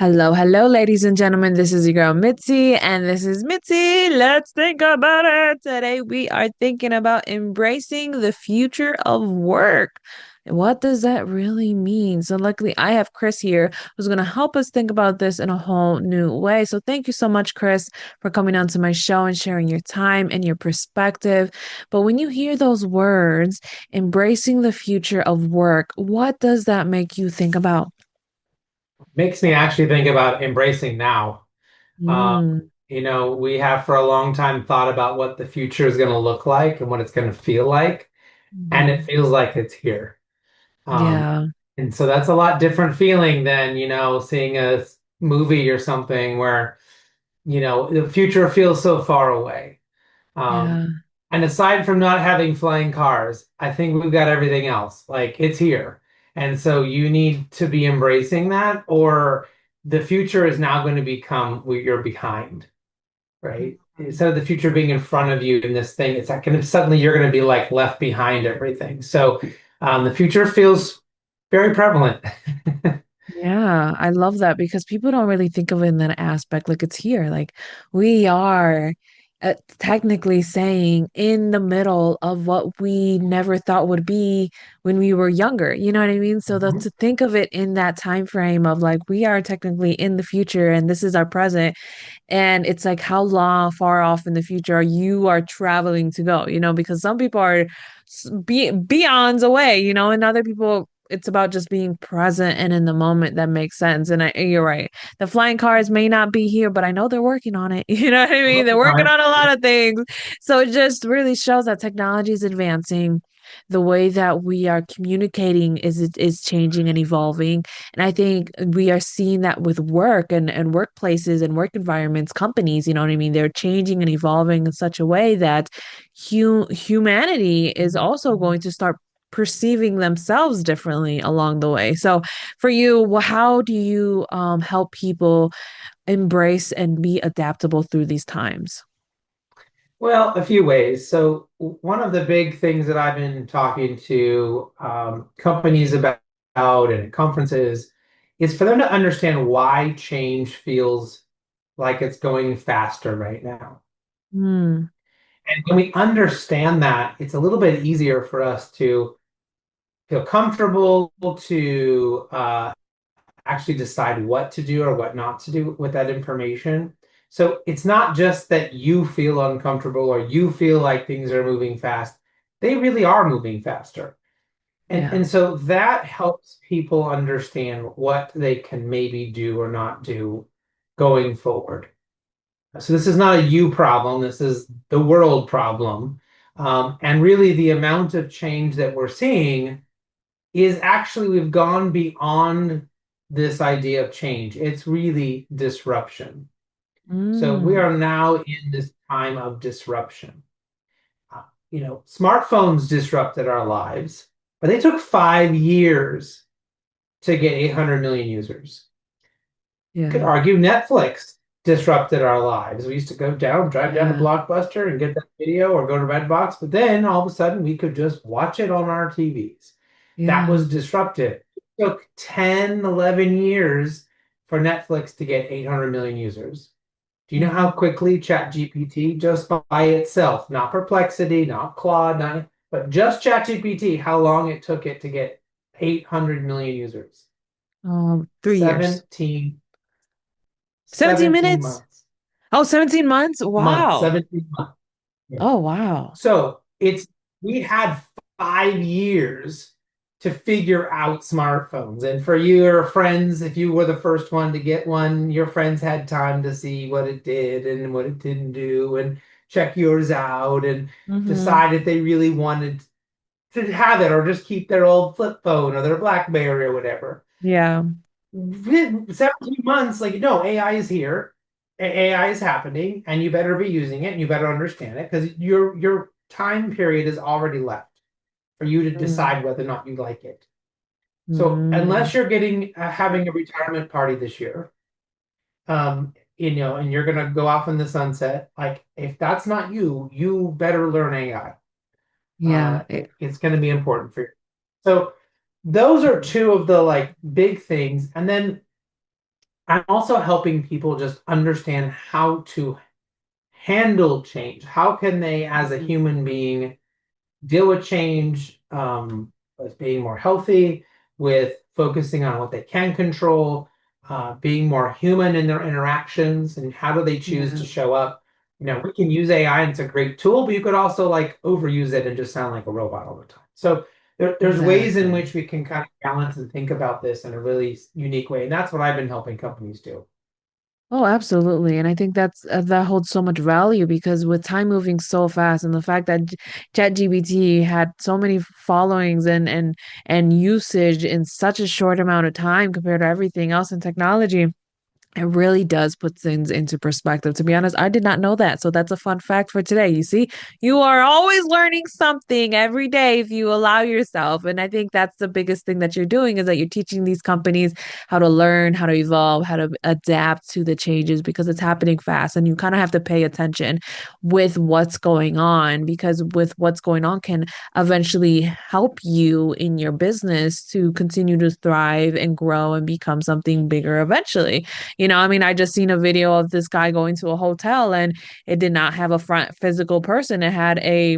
Hello, hello, ladies and gentlemen. This is your girl Mitzi, and this is Mitzi. Let's think about it. Today, we are thinking about embracing the future of work. What does that really mean? So, luckily, I have Chris here who's going to help us think about this in a whole new way. So, thank you so much, Chris, for coming onto my show and sharing your time and your perspective. But when you hear those words, embracing the future of work, what does that make you think about? Makes me actually think about embracing now. Uh, Mm. we have for a long time thought about what the future is going to look like and what it's going to feel like, and it Mhm. feels like it's here. Um, Yeah, and so that's a lot different feeling than, seeing a movie or something where, the future feels so far away. Um, yeah, and aside from not having flying cars, I think we've got everything else. Like it's here. And so you need to be embracing that, or the future is now going to become where you're behind, right? Instead of the future being in front of you in this thing, it's not going to suddenly you're going to be like left behind everything. So the future feels very prevalent. yeah. I love that because people don't really think of it in that aspect. Like it's here. Like we are technically saying in the middle of what we never thought would be when we were younger. You know what I mean? So Mhm. to think of it in that time frame of like we are technically in the future and this is our present. And it's like how long far off in the future are you are traveling to go, because some people are beyonds away, and other people it's about just being present and in the moment that makes sense. And you're right. The flying cars may not be here, but I know they're working on it. You know what I mean? They're Working on working it. on a lot of things. So it just really shows that technology is advancing. The way that we are communicating is changing and evolving. And I think we are seeing that with work and workplaces and work environments, companies, you know what I mean? They're changing and evolving in such a way that humanity is also going to start perceiving themselves differently along the way. So for you, how do you help people embrace and be adaptable through these times? Well, a few ways. So one of the big things that I've been talking to companies about and at conferences is for them to understand why change feels like it's going faster right now. Mm, And when we understand that, it's a little bit easier for us to feel comfortable to actually decide what to do or what not to do with that information. So it's not just that you feel uncomfortable or you feel like things are moving fast. They really are moving faster. And, yeah. and so that helps people understand what they can maybe do or not do going forward. So this is not a you problem, this is the world problem. And really, the amount of change that we're seeing is actually we've gone beyond this idea of change. It's really disruption. So we Mm, are now in this time of disruption. Smartphones disrupted our lives, but they took 5 years to get 800 million users. You could yeah. argue Netflix disrupted our lives. We used to drive down to Yeah. Blockbuster and get that video or go to Redbox, but then all of a sudden we could just watch it on our TVs. That Yeah. was disruptive. It took 10, 11 years for Netflix to get 800 million users. Do you know how Mhm. quickly ChatGPT just by itself, not Perplexity, not Claude, but just ChatGPT, how long it took it to get 800 million users? 3 years. 17 17 17 minutes? months. Oh, 17 months? Months, Wow. 17 months. Yeah. Oh, wow. So we had 5 years to figure out smartphones. And for your friends, if you were the first one to get one, your friends had time to see what it did and what it didn't do and check yours out and Hmm. decide if they really wanted to have it or just keep their old flip phone or their BlackBerry or whatever. Yeah. 17 months, like, no, AI is here. AI is happening, and you better be using it and you better understand it because your time period is already left for you to Mm. decide whether or not you like it. So unless Mm. you're getting having a retirement party this year, and you're gonna go off in the sunset, like if that's not you, you better learn AI. Yeah. It's gonna be important for you. So those are two of the like big things, and then I'm also helping people just understand how to handle change. How can they, as a Mhm. human being, deal with change, with being more healthy, with focusing on what they can control, being more human in their interactions, and how do they choose Yeah, to show up. We can use AI and it's a great tool, but you could also like overuse it and just sound like a robot all the time. So there's ways in exactly. which we can kind of balance and think about this in a really unique way. And that's what I've been helping companies do. Oh, absolutely. And I think that holds so much value because with time moving so fast and the fact that ChatGPT had so many followings and usage in such a short amount of time compared to everything else in technology, it really does put things into perspective. To be honest, I did not know that. So that's a fun fact for today. You see, you are always learning something every day if you allow yourself. And I think that's the biggest thing that you're doing is that you're teaching these companies how to learn, how to evolve, how to adapt to the changes because it's happening fast. And you kind of have to pay attention with what's going on because with what's going on can eventually help you in your business to continue to thrive and grow and become something bigger eventually. I mean, I just seen a video of this guy going to a hotel and it did not have a front physical person. It had a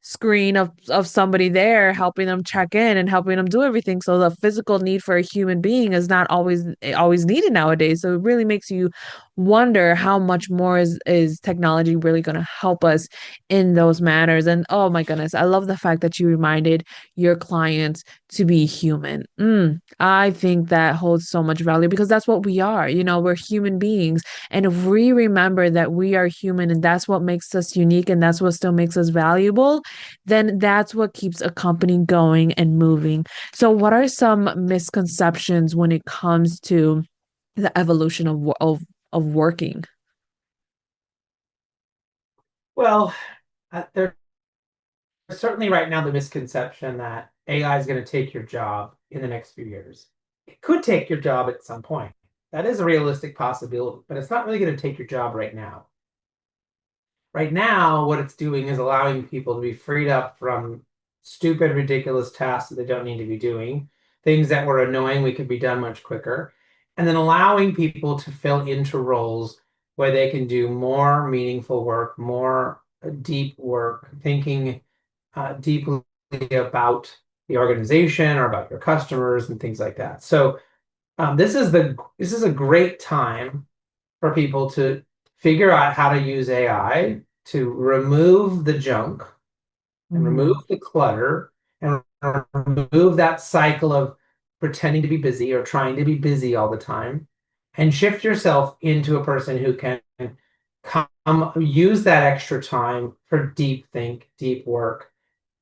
screen of somebody there helping them check in and helping them do everything. So the physical need for a human being is not always needed nowadays. So it really makes you wonder how much more is technology really going to help us in those matters. And oh my goodness, I love the fact that you reminded your clients to be human. I think that holds so much value because that's what we are. We're human beings. And if we remember that we are human and that's what makes us unique and that's what still makes us valuable, then that's what keeps a company going and moving. So, what are some misconceptions when it comes to the evolution of working? Well, there's certainly right now the misconception that AI is going to take your job in the next few years. It could take your job at some point. That is a realistic possibility, but it's not really going to take your job right now. Right now, what it's doing is allowing people to be freed up from stupid, ridiculous tasks that they don't need to be doing, things that were annoying, we could be done much quicker, and then allowing people to fill into roles where they can do more meaningful work, more deep work, thinking deeply about the organization or about your customers and things like that. So this is a great time for people to figure out how to use AI to remove the junk and remove Mhm. the clutter and remove that cycle of pretending to be busy or trying to be busy all the time and shift yourself into a person who can come use that extra time for deep think, deep work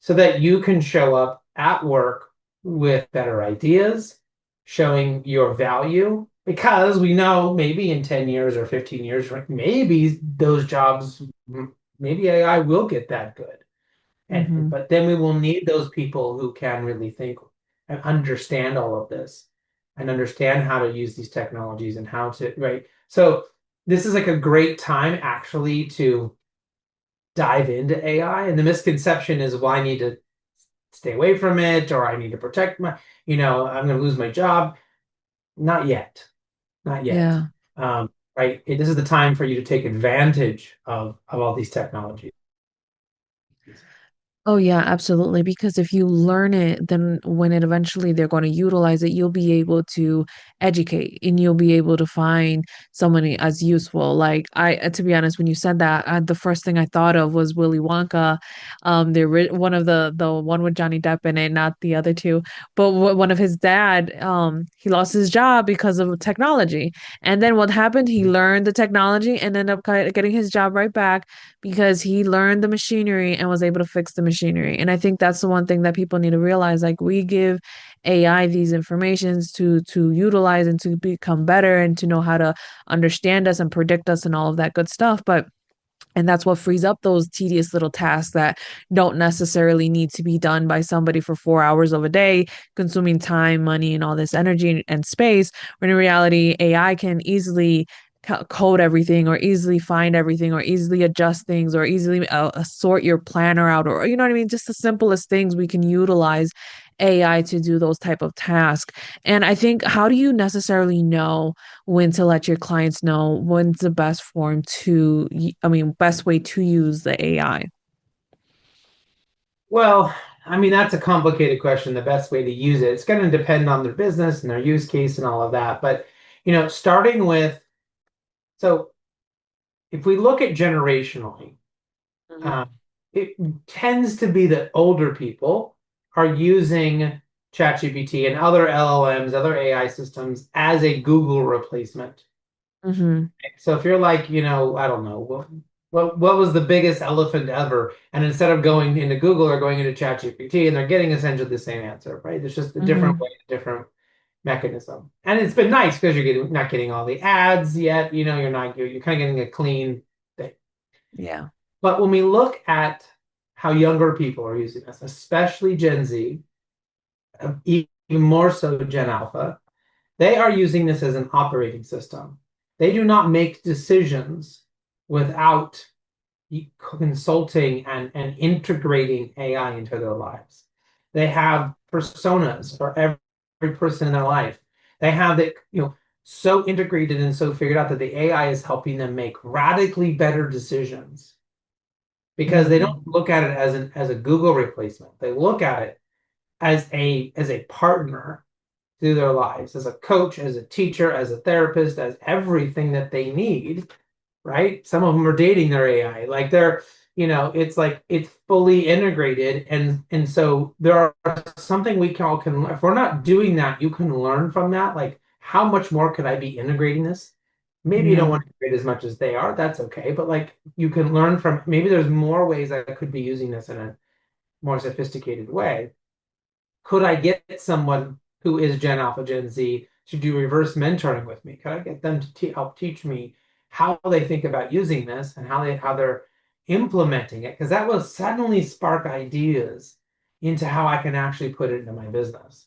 so that you can show up at work with better ideas, showing your value. Because we know maybe in 10 years or 15 years, maybe those jobs, maybe AI will get that good. And Mhm. but then we will need those people who can really think and understand all of this and understand how to use these technologies and how to, right? So this is like a great time actually to dive into AI. And the misconception is, well, I need to stay away from it or I need to protect I'm going to lose my job. Not yet. Not yet. Yeah. Right. This is the time for you to take advantage of all these technologies. Oh yeah, absolutely. Because if you learn it, then when it eventually they're going to utilize it, you'll be able to educate and you'll be able to find someone as useful. Like to be honest, when you said that, the first thing I thought of was Willy Wonka, one of the one with Johnny Depp in it, not the other two, but one of his dad, he lost his job because of technology, and then what happened? He learned the technology and ended up getting his job right back because he learned the machinery and was able to fix the machinery. And I think that's the one thing that people need to realize. Like we give AI these informations to utilize and to become better and to know how to understand us and predict us and all of that good stuff. And that's what frees up those tedious little tasks that don't necessarily need to be done by somebody for 4 hours of a day, consuming time, money, and all this energy and space. When in reality, AI can easily code everything or easily find everything or easily adjust things or easily sort your planner out or you know what I mean, just the simplest things we can utilize AI to do those type of tasks. And I think, how do you necessarily know when to let your clients know when's the best form to, I mean, best way to use the AI? Well, I mean, that's a complicated question, the best way to use it. It's going to depend on their business and their use case and all of that. But, starting with, so if we look at generationally, Mhm. uh, it tends to be that older people are using ChatGPT and other LLMs, other AI systems as a Google replacement. Mhm. So if you're like, I don't know, what was the biggest elephant ever? And instead of going into Google, they're going into ChatGPT and they're getting essentially the same answer, right? There's just a different Mhm. way, a different mechanism. And it's been nice because you're not getting all the ads yet, you're kind of getting a clean thing. Yeah. But when we look at how younger people are using this, especially Gen Z, even more so Gen Alpha, they are using this as an operating system. They do not make decisions without consulting and integrating AI into their lives. They have personas for every person in their life. They have it, so integrated and so figured out that the AI is helping them make radically better decisions because they don't Mhm. look at it as a Google replacement. They look at it as a partner through their lives, as a coach, as a teacher, as a therapist, as everything that they need, right? Some of them are dating their AI. Like it's like it's fully integrated. And so there are something we can all can, if we're not doing that, you can learn from that. Like, how much more could I be integrating this? Maybe you don't Yeah. want to integrate as much as they are. That's okay. But like you can learn from maybe there's more ways I could be using this in a more sophisticated way. Could I get someone who is Gen Alpha, Gen Z to do reverse mentoring with me? Could I get them to help teach me how they think about using this and how they're implementing it? Because that will suddenly spark ideas into how I can actually put it into my business.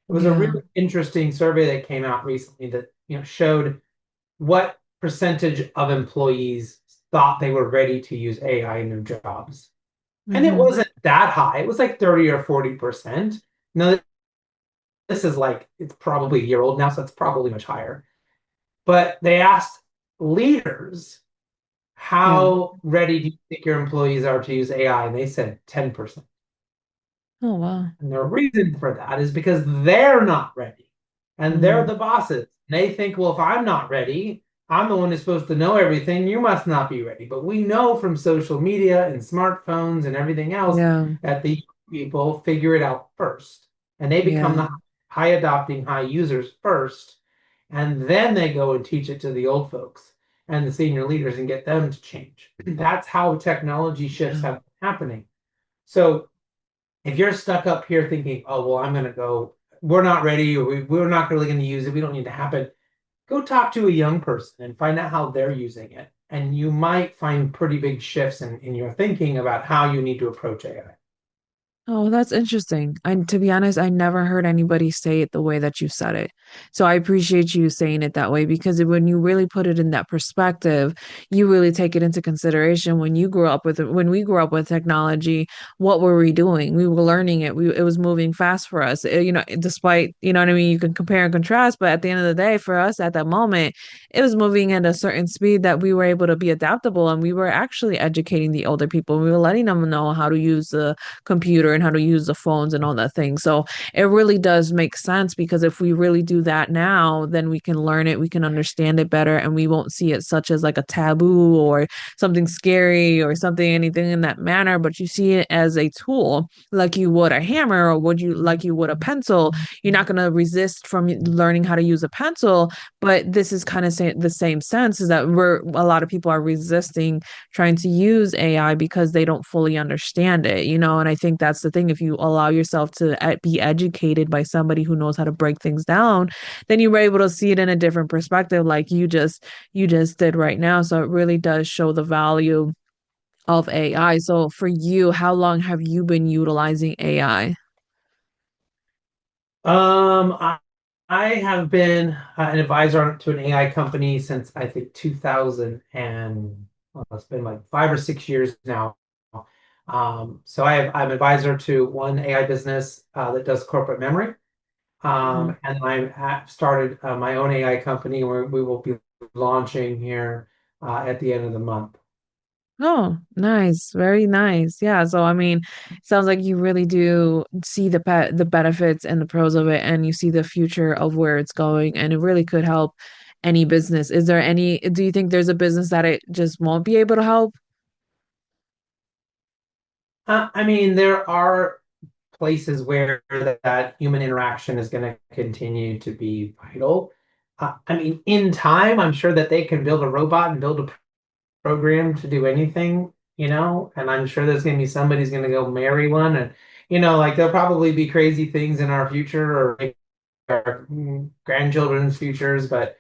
It was a Yeah. really interesting survey that came out recently that showed what percentage of employees thought they were ready to use AI in their jobs. And it Mhm. wasn't that high. It was like 30 or 40%. Now, this is like, it's probably a year old now, so it's probably much higher. But they asked leaders, Yeah. how ready do you think your employees are to use AI? And they said 10%. Oh, wow. And the reason for that is because they're not ready. And they're Mhm. the bosses. They think, well, if I'm not ready, I'm the one who's supposed to know everything. You must not be ready. But we know from social media and smartphones and everything else Yeah. that the people figure it out first. And they become Yeah. the high adopting, high users first. And then they go and teach it to the old folks and the senior leaders and get them to change. That's how technology shifts Yeah. have been happening. So if you're stuck up here thinking, oh, well, I'm going to go, we're not ready, or we're not really going to use it, we don't need to happen, go talk to a young person and find out how they're using it. And you might find pretty big shifts in your thinking about how you need to approach AI. Oh, that's interesting. And to be honest, I never heard anybody say it the way that you said it. So I appreciate you saying it that way because when you really put it in that perspective, you really take it into consideration. When we grew up with technology, what were we doing? We were learning it. It was moving fast for us. Despite, you know what I mean? You can compare and contrast, but at the end of the day, for us at that moment, it was moving at a certain speed that we were able to be adaptable and we were actually educating the older people. We were letting them know how to use the computer and how to use the phones and all that thing. So it really does make sense because if we really do that now, then we can learn it, we can understand it better, and we won't see it such as like a taboo or something scary or something, anything in that manner, but you see it as a tool like you would a hammer or would you like you would a pencil. You're not going to resist from learning how to use a pencil, but this is kind of the same sense is that a lot of people are resisting trying to use AI because they don't fully understand it, and I think that's the thing. If you allow yourself to be educated by somebody who knows how to break things down, then you're able to see it in a different perspective, like you just did right now. So it really does show the value of AI. So for you, how long have you been utilizing AI? I, I have been an advisor to an AI company since I think 2000 and well, it's been like 5 or 6 years now. I'm advisor to one AI business that does corporate memory. Mhm. And I have started my own AI company where we will be launching here at the end of the month. Oh, nice. Very nice. Yeah. So, I mean, it sounds like you really do see the benefits and the pros of it, and you see the future of where it's going, and it really could help any business. Is there any, do you think there's a business that it just won't be able to help? I mean, there are places where that human interaction is going to continue to be vital. I mean, in time, I'm sure that they can build a robot and build a program to do anything, and I'm sure there's going to be somebody's going to go marry one. And, like there'll probably be crazy things in our future or maybe our grandchildren's futures, but,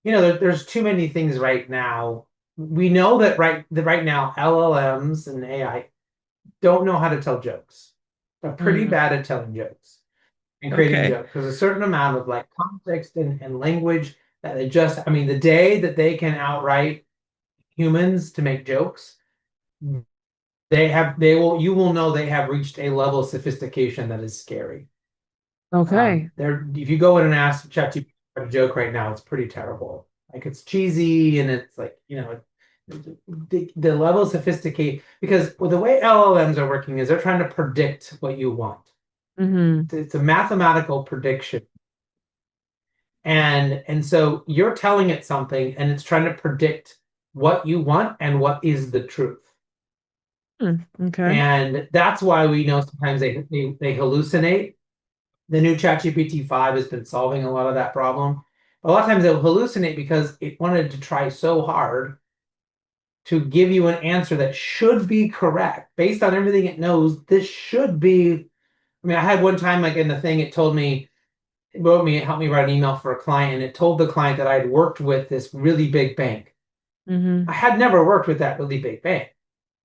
there's too many things right now. We know that right now, LLMs and AI don't know how to tell jokes. They're pretty Mm, bad at telling jokes and creating okay. jokes. There's a certain amount of like context and language that I mean, the day that they can outright humans to make jokes, you will know they have reached a level of sophistication that is scary. Okay. If you go in and ask ChatGPT a joke right now, it's pretty terrible. Like it's cheesy and it's like, the level of sophistication, because the way LLMs are working is they're trying to predict what you want. Mm-hmm. It's a mathematical prediction. And so you're telling it something and it's trying to predict what you want and what is the truth. Okay. And that's why we know sometimes they hallucinate. The new ChatGPT 5 has been solving a lot of that problem. A lot of times they'll hallucinate because it wanted to try so hard to give you an answer that should be correct based on everything it knows. This should be. I mean, I had one time like in the thing, it helped me write an email for a client, and it told the client that I had worked with this really big bank. I Mm-hmm. had never worked with that really big bank.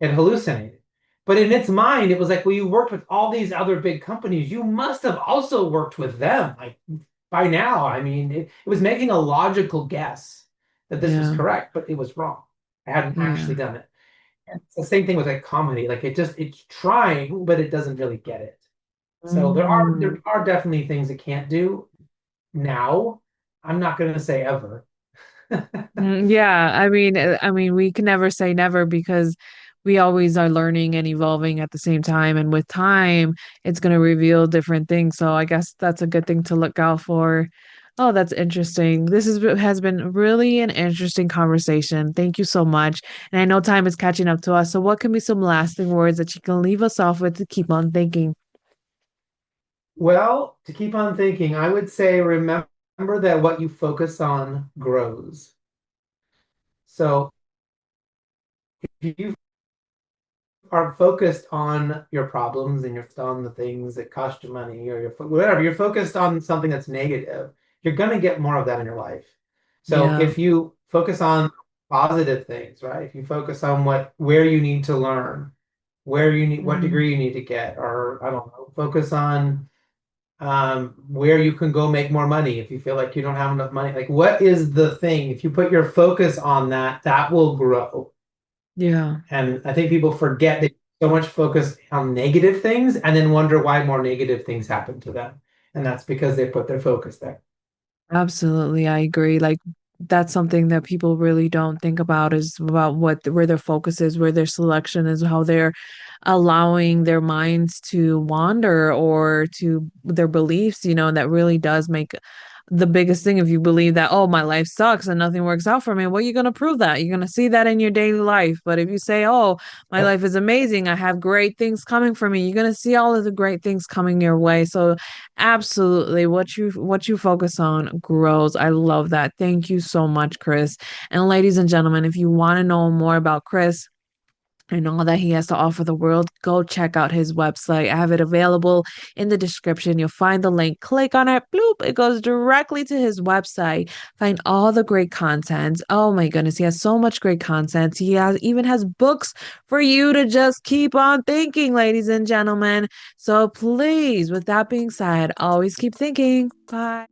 It hallucinated. But in its mind, it was like, well, you worked with all these other big companies. You must have also worked with them. Like by now, I mean, it was making a logical guess that this was Yeah. correct, but it was wrong. I hadn't actually Yeah. done it. And it's the same thing with like comedy. Like it's trying, but it doesn't really get it. So there are Mm. there are definitely things it can't do now. I'm not going to say ever. Yeah, I mean, we can never say never because we always are learning and evolving at the same time, and with time, it's going to reveal different things. So I guess that's a good thing to look out for. Oh, that's interesting. Has been really an interesting conversation. Thank you so much. And I know time is catching up to us. So what can be some lasting words that you can leave us off with to keep on thinking? Well, to keep on thinking, I would say remember that what you focus on grows. So if you are focused on your problems and you're focused on the things that cost you money or whatever, you're focused on something that's negative, you're going to get more of that in your life. So Yeah. if you focus on positive things, right? If you focus on where you need to learn, what Mhm. degree you need to get, or I don't know, focus on where you can go make more money if you feel like you don't have enough money. Like, what is the thing? If you put your focus on that, that will grow. Yeah. And I think people forget that so much focus on negative things and then wonder why more negative things happen to them. And that's because they put their focus there. Absolutely, I agree. Like that's something that people really don't think about is about where their focus is, where their selection is, how they're allowing their minds to wander or to their beliefs, and that really does make the biggest thing if you believe that, oh, my life sucks and nothing works out for me. Well, you're gonna prove that. You're gonna see that in your daily life. But if you say, oh, my Yep. life is amazing, I have great things coming for me, you're gonna see all of the great things coming your way. So absolutely. What you focus on grows. I love that. Thank you so much, Chris. And ladies and gentlemen, if you want to know more about Chris and all that he has to offer the world, go check out his website. I have it available in the description. You'll find the link. Click on it. Bloop. It goes directly to his website. Find all the great content. Oh my goodness. He has so much great content. Even has books for you to just keep on thinking, ladies and gentlemen. So please, with that being said, always keep thinking. Bye.